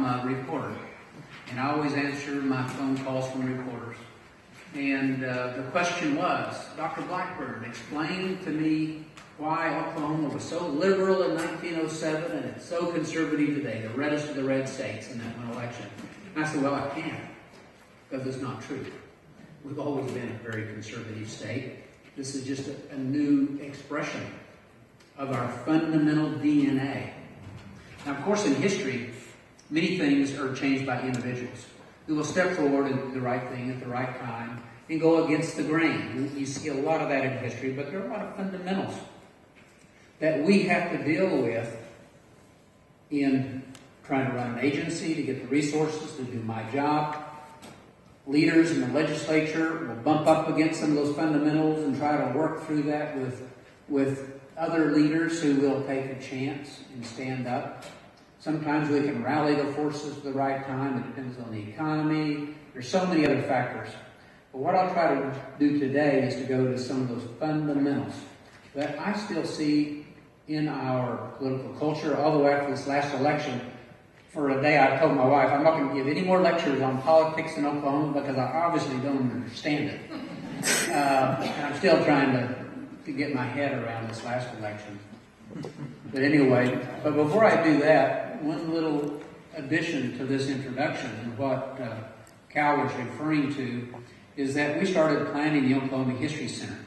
a reporter, and I always answer my phone calls from reporters. And the question was, Dr. Blackburn, explain to me why Oklahoma was so liberal in 1907 and it's so conservative today, the reddest of the red states in that one election. And I said, well, I can't, because it's not true. We've always been a very conservative state. This is just a new expression of our fundamental DNA. Now, of course, in history, many things are changed by individuals who will step forward and do the right thing at the right time and go against the grain. You see a lot of that in history, but there are a lot of fundamentals that we have to deal with in trying to run an agency, to get the resources to do my job. Leaders in the legislature will bump up against some of those fundamentals and try to work through that with other leaders who will take a chance and stand up. Sometimes we can rally the forces at the right time. It depends on the economy. There's so many other factors. But what I'll try to do today is to go to some of those fundamentals that I still see in our political culture, all the way after this last election. For a day, I told my wife, I'm not going to give any more lectures on politics in Oklahoma because I obviously don't understand it. And I'm still trying to get my head around this last election. But anyway, but before I do that, one little addition to this introduction and what Cal was referring to is that we started planning the Oklahoma History Center,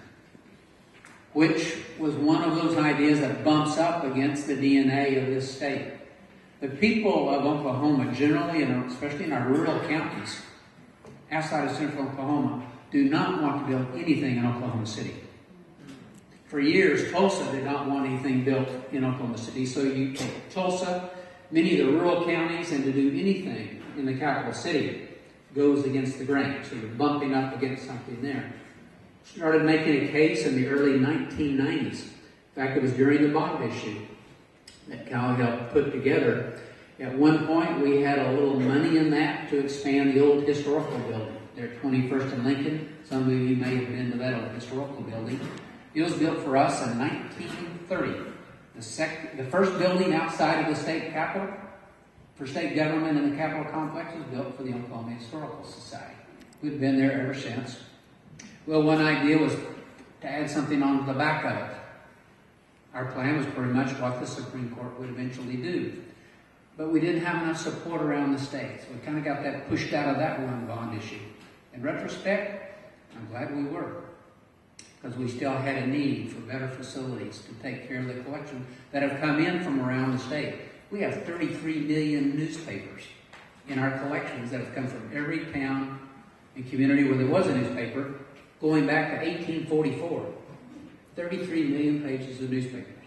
which was one of those ideas that bumps up against the DNA of this state. The people of Oklahoma generally, and especially in our rural counties, outside of central Oklahoma, do not want to build anything in Oklahoma City. For years, Tulsa did not want anything built in Oklahoma City, so you take Tulsa, many of the rural counties, and to do anything in the capital city goes against the grain. So you're bumping up against something there. Started making a case in the early 1990s. In fact, it was during the bond issue that Cal helped put together. At one point, we had a little money in that to expand the old historical building there at 21st and Lincoln. Some of you may have been to that old historical building. It was built for us in 1930. The first building outside of the state capitol for state government in the Capitol complex was built for the Oklahoma Historical Society. We've been there ever since. Well, one idea was to add something on the back of it. Our plan was pretty much what the Supreme Court would eventually do. But we didn't have enough support around the state, so we kind of got that pushed out of that one bond issue. In retrospect, I'm glad we were, because we still had a need for better facilities to take care of the collection that have come in from around the state. We have 33 million newspapers in our collections that have come from every town and community where there was a newspaper, going back to 1844. 33 million pages of newspapers.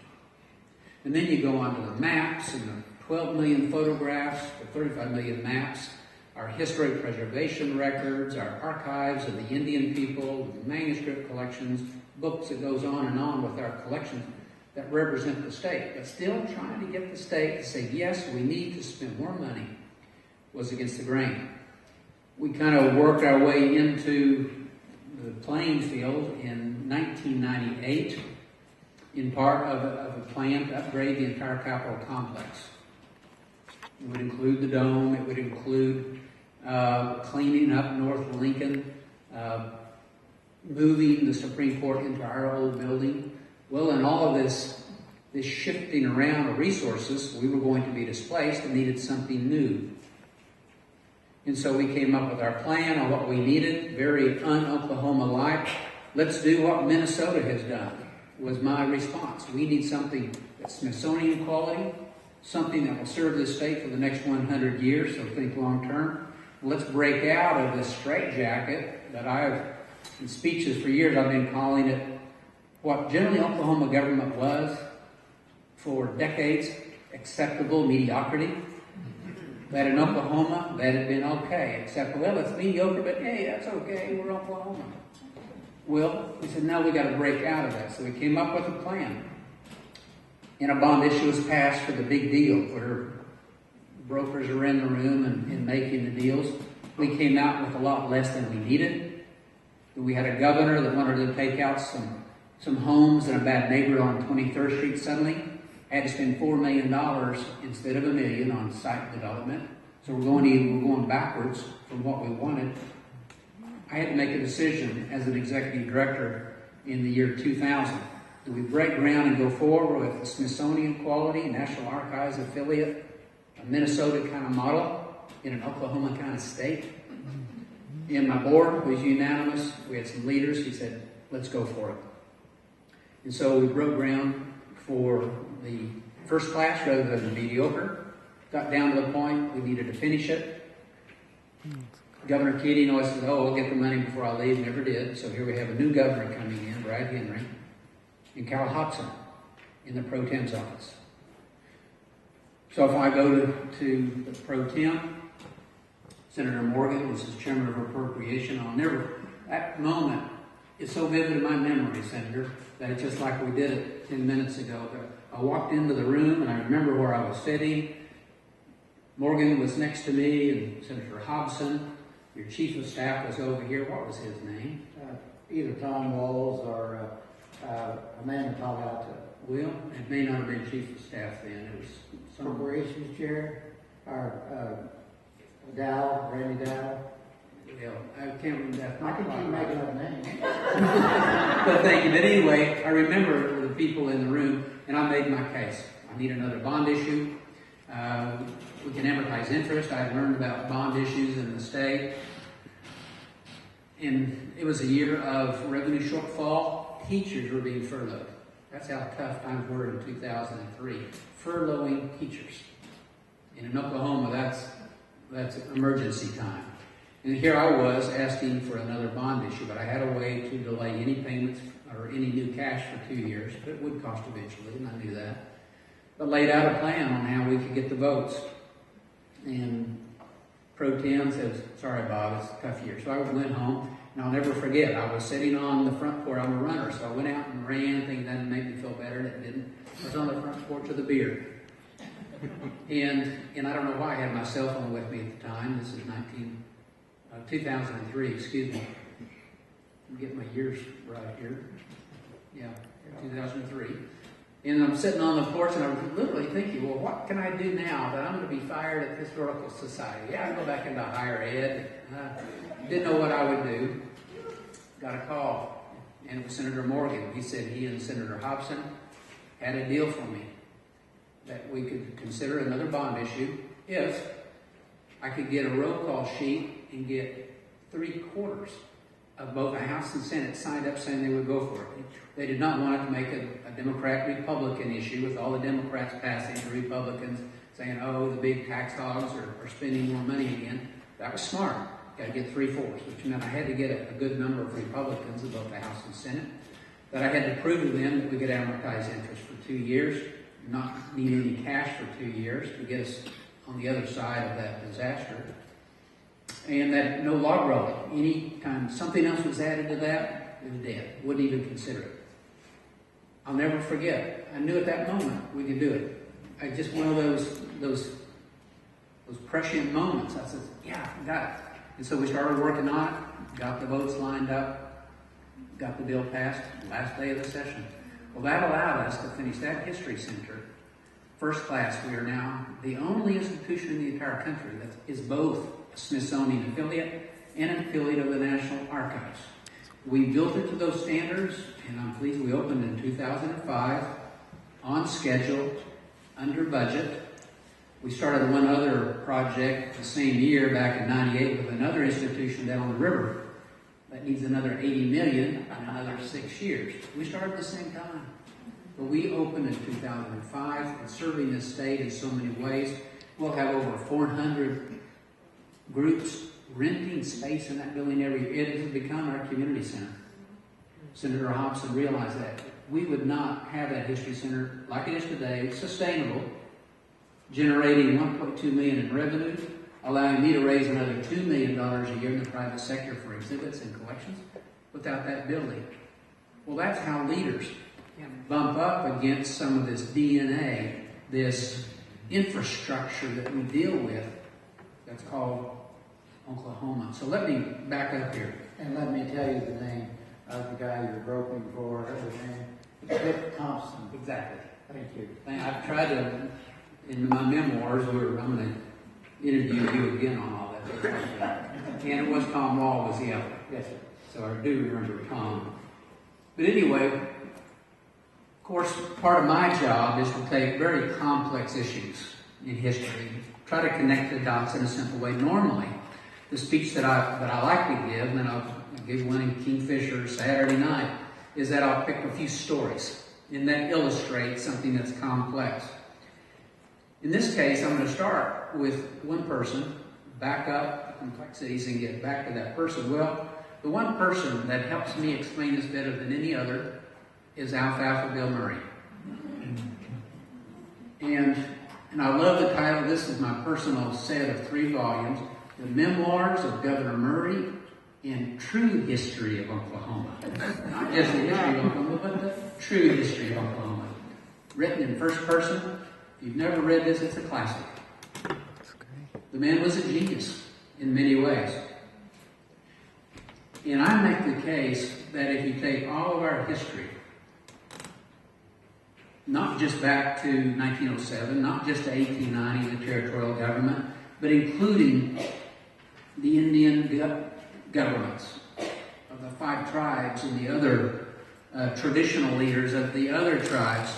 And then you go on to the maps and the 12 million photographs, the 35 million maps, our historic preservation records, our archives of the Indian people, the manuscript collections, books that goes on and on with our collections that represent the state. But still trying to get the state to say, yes, we need to spend more money was against the grain. We kind of worked our way into the playing field in 1998 in part of a plan to upgrade the entire Capitol complex. It would include the dome. It would include cleaning up North Lincoln, moving the Supreme Court into our old building. Well, in all of this shifting around of resources, we were going to be displaced and needed something new. And so we came up with our plan on what we needed, very un-Oklahoma-like. Let's do what Minnesota has done, was my response. We need something that's Smithsonian quality, something that will serve this state for the next 100 years, so think long term. Let's break out of this straitjacket that in speeches for years, I've been calling it what generally Oklahoma government was for decades, acceptable mediocrity. That in Oklahoma, that had been okay, except, well, it's mediocre, but hey, that's okay, we're Oklahoma. Well, we said, no, we got to break out of that. So we came up with a plan. And a bond issue was passed for the big deal, where brokers are in the room and making the deals. We came out with a lot less than we needed. We had a governor that wanted to take out some homes in a bad neighborhood on 23rd Street suddenly. Had to spend $4 million instead of $1 million on site development. So we're going backwards from what we wanted. I had to make a decision as an executive director in the year 2000. Do we break ground and go forward with the Smithsonian quality, National Archives affiliate, a Minnesota kind of model in an Oklahoma kind of state? And my board was unanimous. We had some leaders. He said, let's go for it. And so we broke ground for the first class rather than the mediocre. Got down to the point we needed to finish it. Governor Keating always said, oh, I'll get the money before I leave. Never did. So here we have a new governor coming in, Brad Henry, and Cal Hobson in the pro tem's office. So if I go to the pro tem, Senator Morgan was his chairman of appropriation. That moment is so vivid in my memory, Senator, that it's just like we did it 10 minutes ago. I walked into the room and I remember where I was sitting. Morgan was next to me and Senator Hobson. Your chief of staff was over here. What was his name? Either Tom Walls or Amanda Palato. Well, it may not have been chief of staff then. It was some Corporations chair, or Dow, Randy Dow. Well, I can't remember that. I can keep making up names. But thank you. But anyway, I remember the people in the room, and I made my case. I need another bond issue. We can amortize interest. I had learned about bond issues in the state. And it was a year of revenue shortfall. Teachers were being furloughed. That's how tough times were in 2003. Furloughing teachers. And in Oklahoma, that's emergency time. And here I was asking for another bond issue, but I had a way to delay any payments or any new cash for 2 years. But it would cost eventually, and I knew that. But laid out a plan on how we could get the votes. And Pro Tem says, sorry, Bob, it's a tough year. So I went home, and I'll never forget, I was sitting on the front porch. I'm a runner, so I went out and ran, thinking that would make me feel better, and it didn't. I was on the front porch of the beer. And I don't know why I had my cell phone with me at the time. This is 2003, excuse me. I'm getting my years right here. Yeah, 2003. And I'm sitting on the porch and I'm literally thinking, well, what can I do now that I'm going to be fired at the Historical Society? Yeah, I go back into higher ed. Didn't know what I would do. Got a call, and it was Senator Morgan. He said he and Senator Hobson had a deal for me that we could consider another bond issue if I could get a roll call sheet and get 3/4 of both the House and Senate signed up saying they would go for it. They did not want it to make a Democrat-Republican issue with all the Democrats passing, the Republicans saying, oh, the big tax hogs are spending more money again. That was smart. Got to get 3/4, which meant I had to get a good number of Republicans in both the House and Senate. That I had to prove to them that we could amortize interest for 2 years, not need any cash for 2 years to get us on the other side of that disaster. And that no log rolling. Any time something else was added to that, it was dead. Wouldn't even consider it. I'll never forget. I knew at that moment we could do it. I just one of those prescient moments. I said, yeah, I got it. And so we started working on it, got the votes lined up, got the bill passed last day of the session. Well, that allowed us to finish that history center. First class, we are now the only institution in the entire country that is both a Smithsonian affiliate and an affiliate of the National Archives. We built it to those standards, and I'm pleased we opened in 2005, on schedule, under budget. We started one other project the same year, back in '98, with another institution down on the river that needs another $80 million in another 6 years. We started at the same time. But we opened in 2005, and serving this state in so many ways. We'll have over 400 groups renting space in that building every year. It has become our community center. Senator Hobson realized that. We would not have that history center like it is today, sustainable, generating $1.2 million in revenue, allowing me to raise another $2 million a year in the private sector for exhibits and collections without that building. Well, that's how leaders bump up against some of this DNA, this infrastructure that we deal with that's called Oklahoma. So let me back up here. And let me tell you the name of the guy you're groping for. His name is Dick Thompson. Exactly. Thank you. I've tried to, in my memoirs, I'm going to interview you again on all that. And it was Tom Wall was the other. Yes, sir. So I do remember Tom. But anyway, of course, part of my job is to take very complex issues in history, try to connect the dots in a simple way. Normally, the speech that I like to give, and I'll give one in Kingfisher Saturday night, is that I'll pick a few stories and that illustrate something that's complex. In this case, I'm going to start with one person, back up the complexities and get back to that person. Well, the one person that helps me explain this better than any other is Alfalfa Bill Murray. And I love the title. This is my personal set of 3 volumes, The Memoirs of Governor Murray and True History of Oklahoma. Not just the history of Oklahoma, but the true history of Oklahoma. Written in first person. If you've never read this, it's a classic. The man was a genius in many ways. And I make the case that if you take all of our history, not just back to 1907, not just to 1890, the territorial government, but including the Indian governments of the 5 tribes and the other traditional leaders of the other tribes,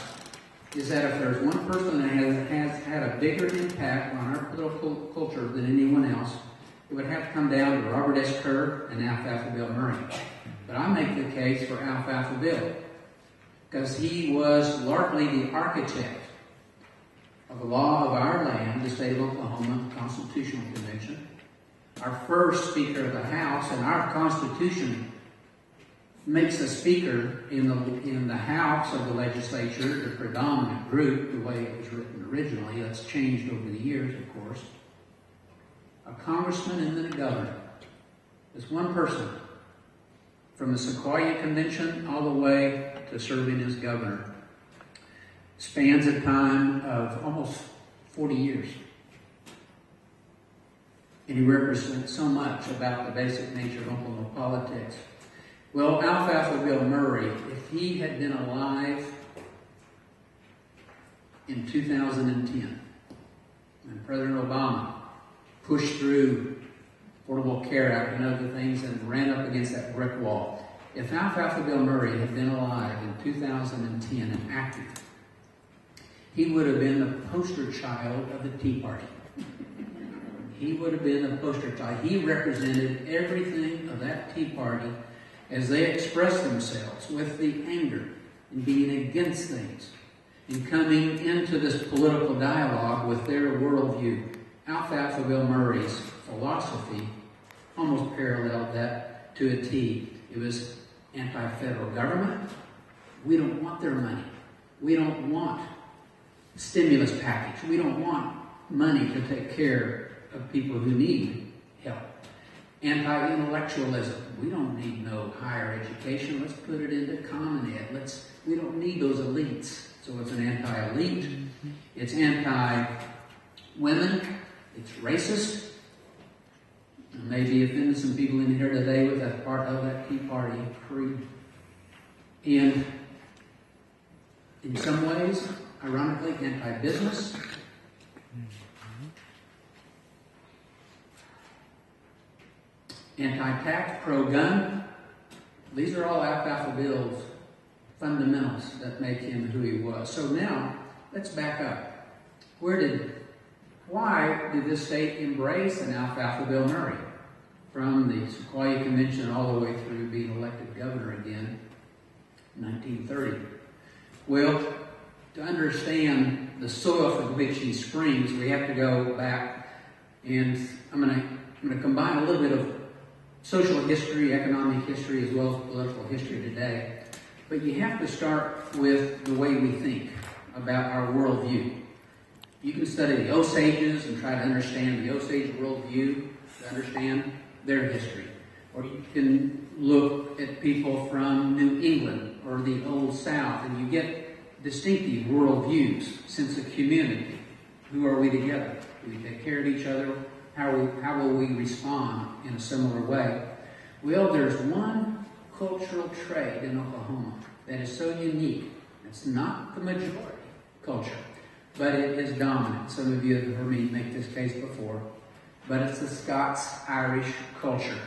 is that if there's one person that has had a bigger impact on our political culture than anyone else, it would have to come down to Robert S. Kerr and Alfalfa Bill Murray. But I make the case for Alfalfa Bill, because he was largely the architect of the law of our land, the state of Oklahoma Constitutional Convention, our first Speaker of the House, and our Constitution makes a speaker in the House of the legislature the predominant group, the way it was written originally. That's changed over the years, of course. A congressman and then a governor. There's one person, from the Sequoyah Convention all the way to serving as governor. Spans a time of almost 40 years. And he represents so much about the basic nature of Oklahoma politics. Well, Alfalfa Bill Murray, if he had been alive in 2010, when President Obama pushed through Affordable Care Act and other things and ran up against that brick wall, if Alfalfa Bill Murray had been alive in 2010 and active, he would have been the poster child of the Tea Party. He would have been the poster child. He represented everything of that Tea Party as they expressed themselves with the anger and being against things and coming into this political dialogue with their worldview. Alfalfa Bill Murray's philosophy almost paralleled that to a T. It was anti-federal government. We don't want their money. We don't want stimulus package. We don't want money to take care of people who need help. Anti-intellectualism. We don't need no higher education. Let's put it into common ed. We don't need those elites. So it's an anti-elite. It's anti-women. It's racist. Maybe offending some people in here today with that part of that Tea Party creed. And in some ways, ironically, anti-business. Anti-tax, pro-gun. These are all Alfalfa Bill's fundamentals that make him who he was. So now, let's back up. Why did this state embrace an Alfalfa Bill Murray? From the Sequoyah Convention all the way through being elected governor again in 1930. Well, to understand the soil from which he springs, we have to go back, and I'm going to combine a little bit of social history, economic history, as well as political history today. But you have to start with the way we think about our worldview. You can study the Osages and try to understand the Osage worldview to understand their history. Or you can look at people from New England or the Old South, and you get distinctive worldviews, sense of community. Who are we together? Do we take care of each other? How will we respond in a similar way? Well, there's one cultural trait in Oklahoma that is so unique. It's not the majority culture. but it is dominant. Some of you have heard me make this case before, but it's the Scots-Irish culture.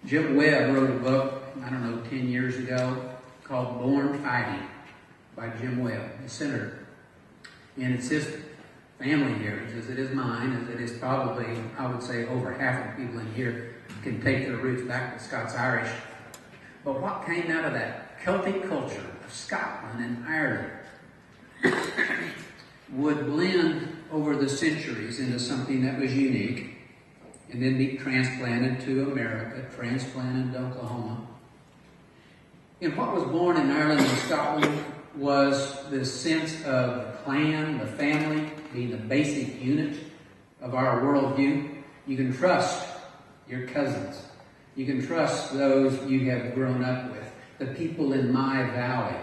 Jim Webb wrote a book, I don't know, 10 years ago, called Born Fighting by Jim Webb, a senator. And it's his family heritage, as it is mine, as it is probably, I would say, over half of the people in here can take their roots back to Scots-Irish. But what came out of that Celtic culture of Scotland and Ireland would blend over the centuries into something that was unique, and then be transplanted to America, transplanted to Oklahoma. And what was born in Ireland and Scotland was this sense of the clan, the family, being the basic unit of our worldview. You can trust your cousins. You can trust those you have grown up with. The people in my valley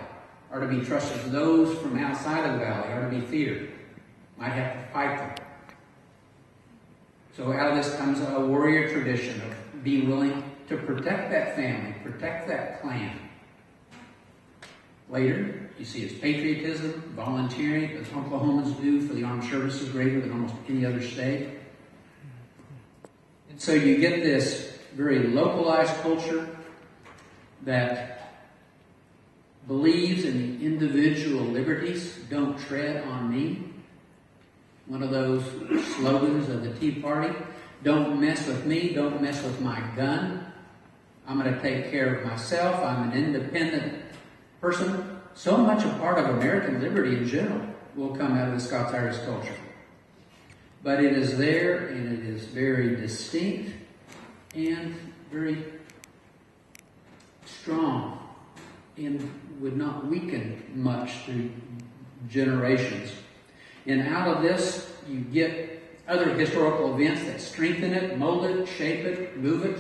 are to be trusted. Those from outside of the valley are to be feared. Might have to fight them. So out of this comes a warrior tradition of being willing to protect that family, protect that clan. Later, you see it's patriotism, volunteering, as Oklahomans do for the armed services greater than almost any other state. And so you get this very localized culture that believes in the individual liberties. Don't tread on me. One of those slogans of the Tea Party. Don't mess with me. Don't mess with my gun. I'm going to take care of myself. I'm an independent person. So much a part of American liberty in general will come out of the Scots-Irish culture. But it is there, and it is very distinct and very strong, and would not weaken much through generations. And out of this, you get other historical events that strengthen it, mold it, shape it, move it.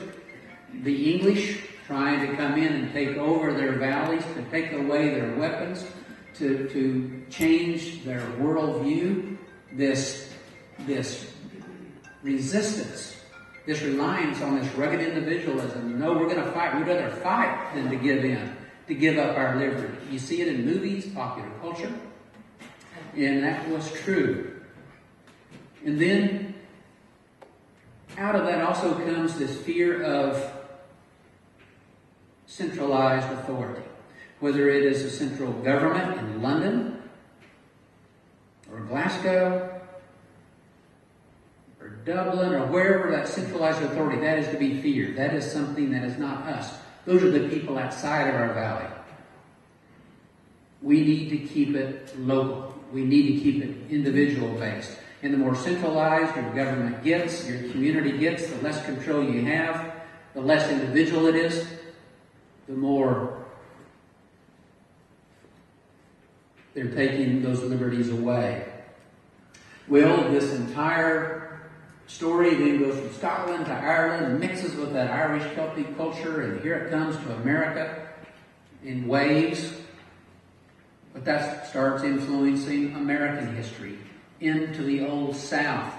The English trying to come in and take over their valleys, to take away their weapons, to change their worldview. This resistance, this reliance on this rugged individualism. No, we're going to fight. We'd rather fight than to give in, to give up our liberty. You see it in movies, popular culture. And that was true. And then, out of that also comes this fear of centralized authority. Whether it is a central government in London, or Glasgow, or Dublin, or wherever that centralized authority, that is to be feared. That is something that is not us. Those are the people outside of our valley. We need to keep it local. We need to keep it individual-based. And the more centralized your government gets, your community gets, the less control you have, the less individual it is, the more they're taking those liberties away. Well, this entire story then goes from Scotland to Ireland, mixes with that Irish Celtic culture, and here it comes to America in waves. But that starts influencing American history into the Old South.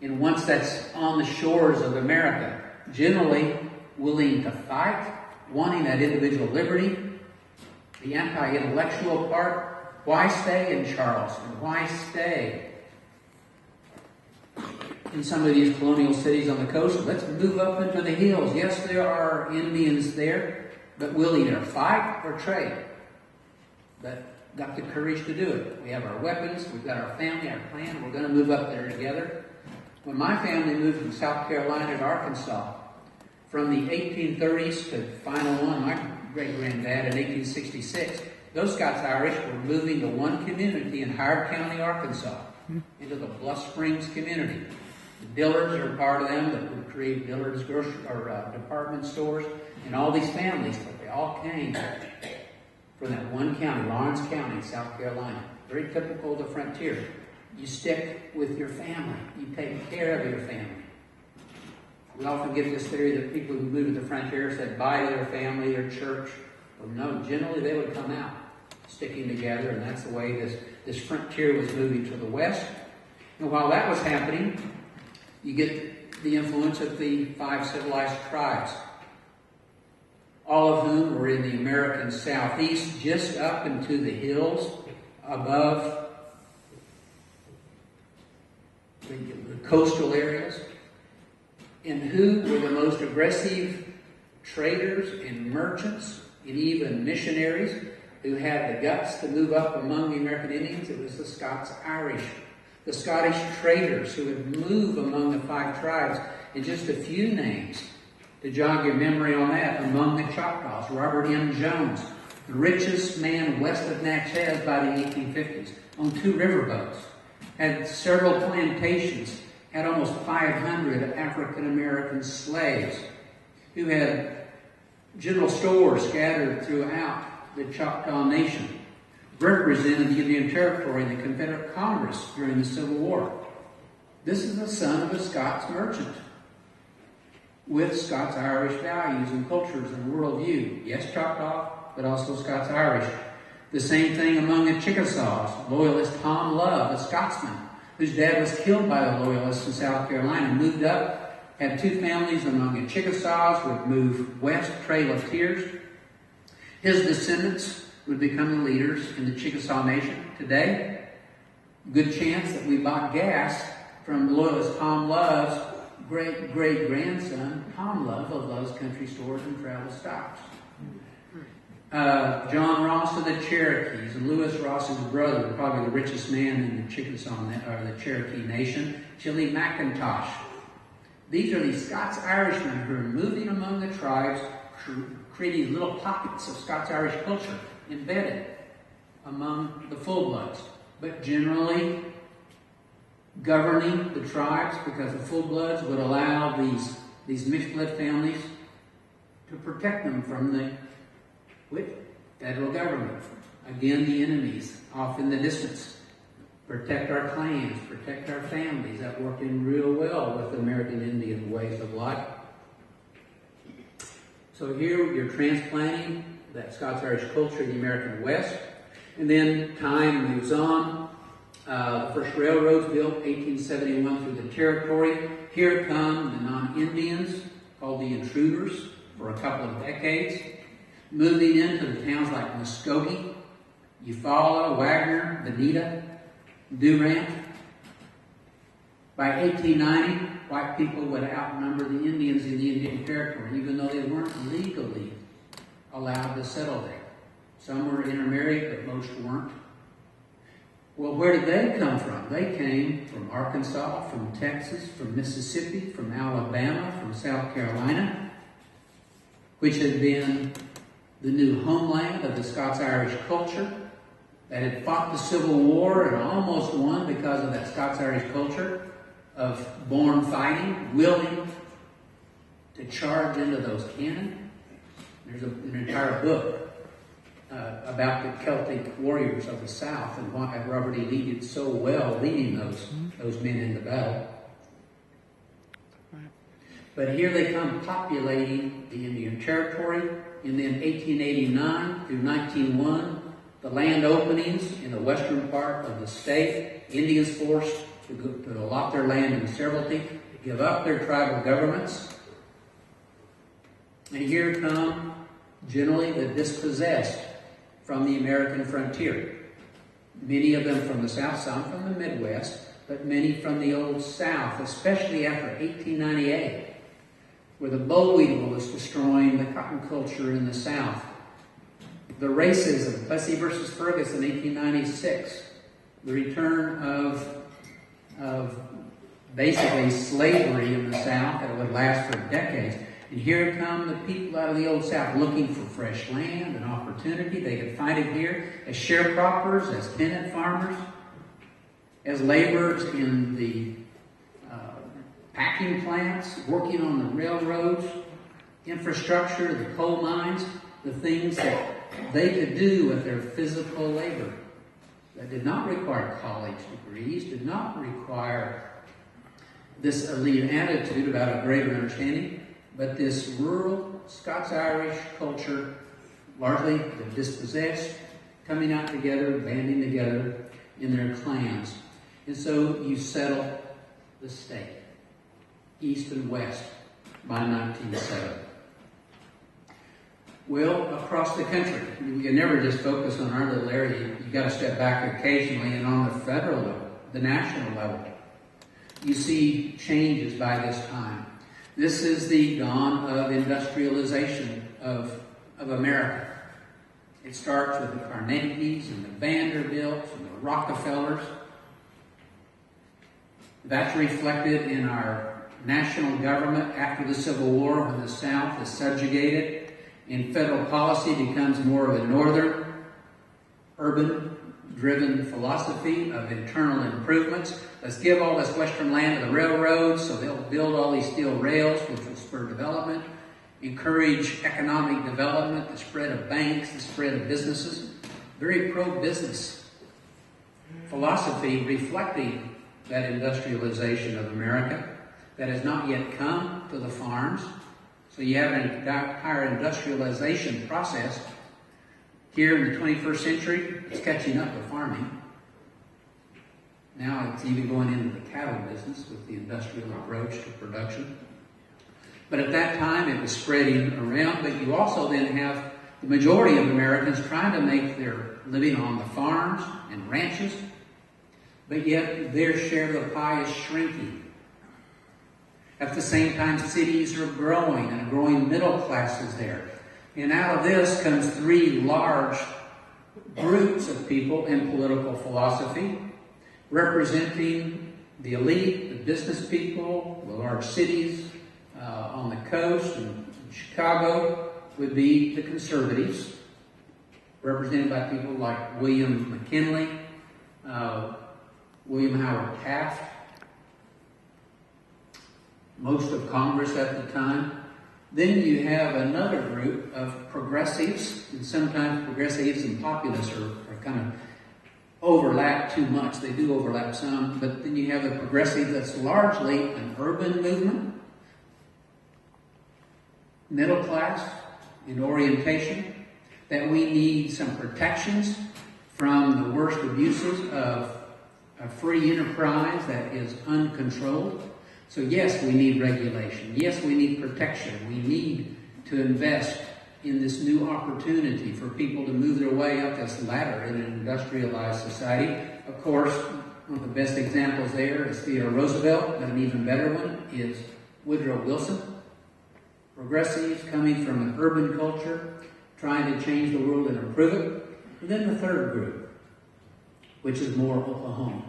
And once that's on the shores of America, generally willing to fight, wanting that individual liberty, the anti-intellectual part, why stay in Charleston? Why stay in some of these colonial cities on the coast? Let's move up into the hills. Yes, there are Indians there, but we'll either fight or trade. But got the courage to do it. We have our weapons, we've got our family, our clan, we're going to move up there together. When my family moved from South Carolina to Arkansas, from the 1830s to final one, my great-granddad in 1866, those Scots-Irish were moving to one community in Howard County, Arkansas, into the Bluff Springs community. The Dillards are part of them that would create Dillard's grocery or department stores, and all these families, but they all came from that one county, Lawrence County, South Carolina. Very typical of the frontier. You stick with your family. You take care of your family. We often get this theory that people who moved to the frontier said bye to their family, their church. Well, no, generally they would come out sticking together, and that's the way this frontier was moving to the west. And while that was happening, you get the influence of the 5 civilized tribes, all of whom were in the American Southeast, just up into the hills above the coastal areas, and who were the most aggressive traders and merchants and even missionaries who had the guts to move up among the American Indians. It was the Scots-Irish, the Scottish traders who would move among the 5 tribes. And just a few names to jog your memory on that: among the Choctaws, Robert M. Jones, the richest man west of Natchez by the 1850s, owned 2 riverboats, had several plantations, had almost 500 African-American slaves, who had general stores scattered throughout the Choctaw Nation, represented the Indian Territory in the Confederate Congress during the Civil War. This is the son of a Scots merchant with Scots-Irish values and cultures and worldview. Yes, Choctaw, but also Scots-Irish. The same thing among the Chickasaws. Loyalist Tom Love, a Scotsman, whose dad was killed by the Loyalists in South Carolina, moved up, had 2 families among the Chickasaws, would move west, Trail of Tears. His descendants would become the leaders in the Chickasaw Nation. Today, good chance that we bought gas from Loyalist Tom Love's great-great-grandson, Tom Love, of those country stores and travel stops. John Ross of the Cherokees, and Lewis Ross's brother, probably the richest man in the Chickasaw or the Cherokee Nation, Chili McIntosh. These are the Scots-Irishmen who are moving among the tribes, creating little pockets of Scots-Irish culture embedded among the full-bloods, but generally governing the tribes, because the full-bloods would allow these mixed-blood families to protect them from the federal government. Again, the enemies off in the distance. Protect our clans, protect our families. That worked in real well with American Indian ways of life. So here you're transplanting that Scots-Irish culture in the American West. And then time moves on. The first railroads built 1871 through the territory. Here come the non-Indians, called the intruders, for a couple of decades, moving into the towns like Muskogee, Eufaula, Wagner, Bonita, Durant. By 1890, white people would outnumber the Indians in the Indian Territory, even though they weren't legally allowed to settle there. Some were intermarried, but most weren't. Well, where did they come from? They came from Arkansas, from Texas, from Mississippi, from Alabama, from South Carolina, which had been the new homeland of the Scots-Irish culture, that had fought the Civil War and almost won because of that Scots-Irish culture of born fighting, willing to charge into those cannon. There's an entire book about the Celtic warriors of the South and why Robert E. Lee did so well leading those men into battle. But here they come populating the Indian Territory, and then 1889 through 1901, the land openings in the western part of the state, Indians forced to allot their land in severalty, to give up their tribal governments. And here come generally the dispossessed from the American frontier. Many of them from the South, some from the Midwest, but many from the Old South, especially after 1898, where the boll weevil was destroying the cotton culture in the South. The racism, Plessy versus Ferguson, 1896, the return of basically slavery in the South that would last for decades. And here come the people out of the Old South looking for fresh land and opportunity. They could find it here as sharecroppers, as tenant farmers, as laborers in the packing plants, working on the railroads, infrastructure, the coal mines, the things that they could do with their physical labor that did not require college degrees, did not require this elite attitude about a greater understanding, but this rural Scots-Irish culture, largely the dispossessed, coming out together, banding together in their clans. And so you settle the state, east and west, by 1907. Well, across the country, you can never just focus on our little area. You've got to step back occasionally and on the federal level, the national level. you see changes by this time. This is the dawn of industrialization of America. It starts with the Carnegies and the Vanderbilts and the Rockefellers. That's reflected in our national government after the Civil War, when the South is subjugated and federal policy becomes more of a northern, urban-driven philosophy of internal improvements. Let's give all this western land to the railroads, so they'll build all these steel rails, which will spur development, encourage economic development, the spread of banks, the spread of businesses. Very pro-business philosophy reflecting that industrialization of America that has not yet come to the farms. So you have an entire industrialization process. Here in the 21st century, it's catching up with farming. Now it's even going into the cattle business with the industrial approach to production. But at that time, it was spreading around. But you also then have the majority of Americans trying to make their living on the farms and ranches, but yet their share of the pie is shrinking. At the same time, cities are growing, and a growing middle class is there. And out of this comes three large groups of people in political philosophy, representing the elite, the business people, the large cities on the coast, and Chicago would be the conservatives, represented by people like William McKinley, William Howard Taft, most of Congress at the time. Then you have another group of progressives, and sometimes progressives and populists are kind of overlap too much. They do overlap some, but then you have the progressive that's largely an urban movement, middle class in orientation, that we need some protections from the worst abuses of a free enterprise that is uncontrolled. So yes, we need regulation. Yes, we need protection. We need to invest in this new opportunity for people to move their way up this ladder in an industrialized society. Of course, one of the best examples there is Theodore Roosevelt, but an even better one is Woodrow Wilson. Progressives coming from an urban culture, trying to change the world and improve it. And then the third group, which is more Oklahoma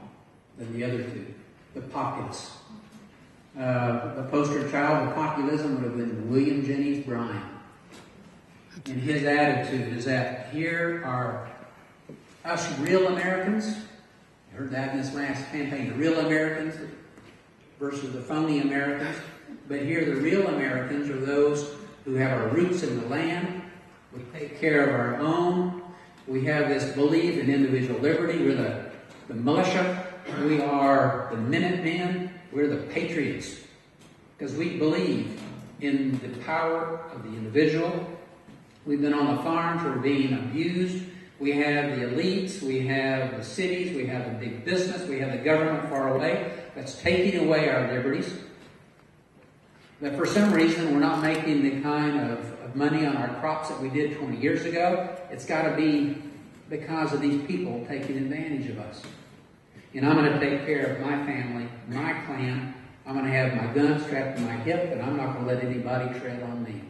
than the other two, the populists. The poster child of populism would have been William Jennings Bryan. And his attitude is that here are us real Americans. You heard that in this last campaign, the real Americans versus the phony Americans. But here the real Americans are those who have our roots in the land. We take care of our own. We have this belief in individual liberty. We're the militia. We are the Minutemen. We're the patriots. Because we believe in the power of the individual. We've been on the farms. We're being abused. We have the elites. We have the cities. We have the big business. We have the government far away that's taking away our liberties. But for some reason, we're not making the kind of money on our crops that we did 20 years ago. It's got to be because of these people taking advantage of us. And I'm going to take care of my family, my clan. I'm going to have my gun strapped to my hip, and I'm not going to let anybody tread on me.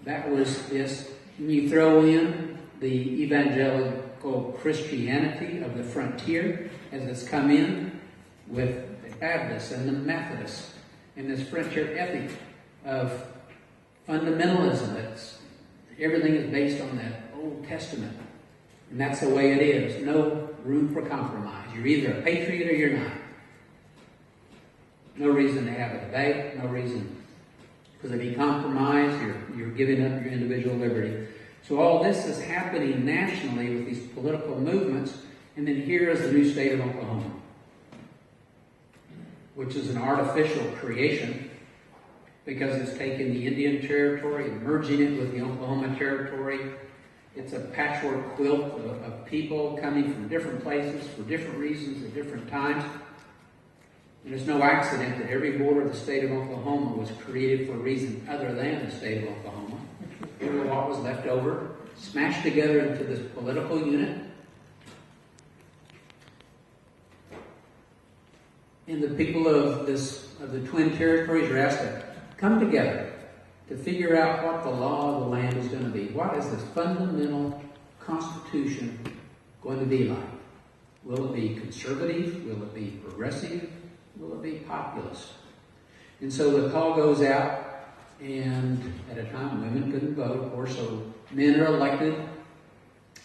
That was this. When you throw in the evangelical Christianity of the frontier, as it's come in with the Baptists and the Methodists, and this frontier ethic of fundamentalism, that's everything is based on that Old Testament. And that's the way it is. No room for compromise. You're either a patriot or you're not. No reason to have a debate. No reason. Because if you compromise, you're giving up your individual liberty. So all this is happening nationally with these political movements. And then here is the new state of Oklahoma, which is an artificial creation because it's taken the Indian territory and merging it with the Oklahoma territory. It's a patchwork quilt of people coming from different places for different reasons at different times. And it's no accident that every border of the state of Oklahoma was created for a reason other than the state of Oklahoma. What was left over, smashed together into this political unit. and the people of the Twin Territories are asked to come together to figure out what the law of the land is going to be. What is this fundamental constitution going to be like? Will it be conservative? Will it be progressive? Will it be populist? And so the call goes out, and at a time women couldn't vote, of course, so men are elected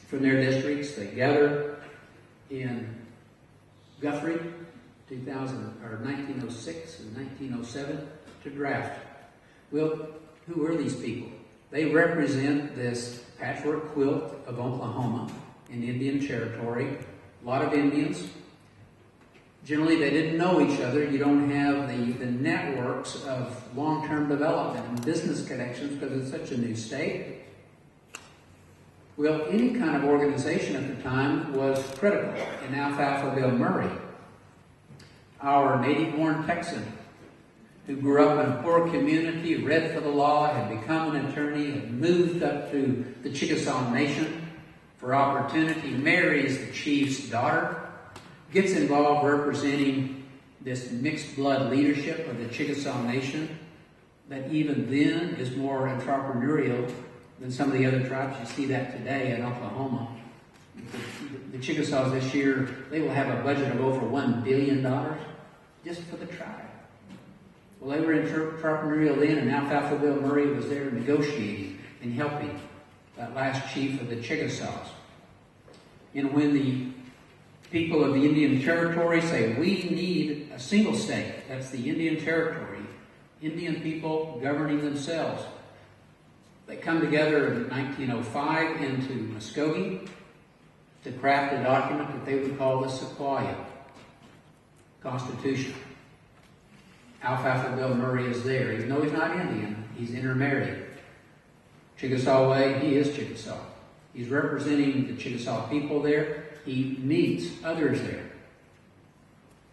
from their districts. They gather in Guthrie, 1906 and 1907, to draft. Well, who are these people? They represent this patchwork quilt of Oklahoma in Indian Territory. A lot of Indians. Generally, they didn't know each other. You don't have the networks of long-term development and business connections because it's such a new state. Well, any kind of organization at the time was critical. And Alfalfa Bill Murray, our native-born Texan, who grew up in a poor community, read for the law, had become an attorney, had moved up to the Chickasaw Nation for opportunity, marries the chief's daughter, gets involved representing this mixed blood leadership of the Chickasaw Nation that even then is more entrepreneurial than some of the other tribes. You see that today in Oklahoma. The Chickasaws this year, they will have a budget of over $1 billion just for the tribe. Well, they were entrepreneurial then, and Alfalfa Bill Murray was there negotiating and helping that last chief of the Chickasaws. And when the people of the Indian Territory say, we need a single state, that's the Indian Territory, Indian people governing themselves, they come together in 1905 into Muskogee to craft a document that they would call the Sequoyah Constitution. Alfalfa Bill Murray is there. Even though he's not Indian, he's intermarried. Chickasaw way, he is Chickasaw. He's representing the Chickasaw people there. He meets others there,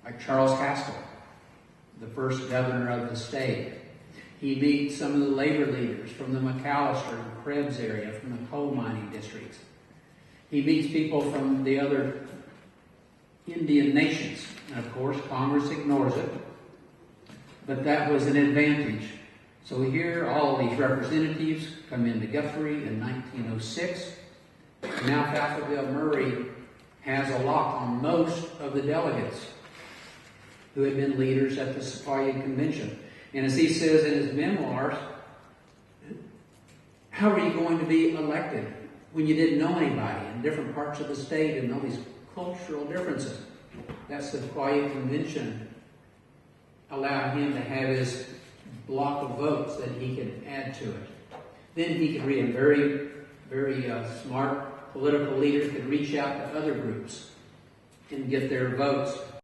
like Charles Haskell, the first governor of the state. He meets some of the labor leaders from the McAllister and Krebs area, from the coal mining districts. He meets people from the other Indian nations. And of course, Congress ignores it. But that was an advantage. So here, all of these representatives come into Guthrie in 1906. And Alfalfa Bill Murray has a lock on most of the delegates who had been leaders at the Sequoyah Convention. And as he says in his memoirs, how are you going to be elected when you didn't know anybody in different parts of the state and all these cultural differences? That Sequoyah Convention allowed him to have his block of votes that he could add to it. Then he could read a very, very smart political leader could reach out to other groups and get their votes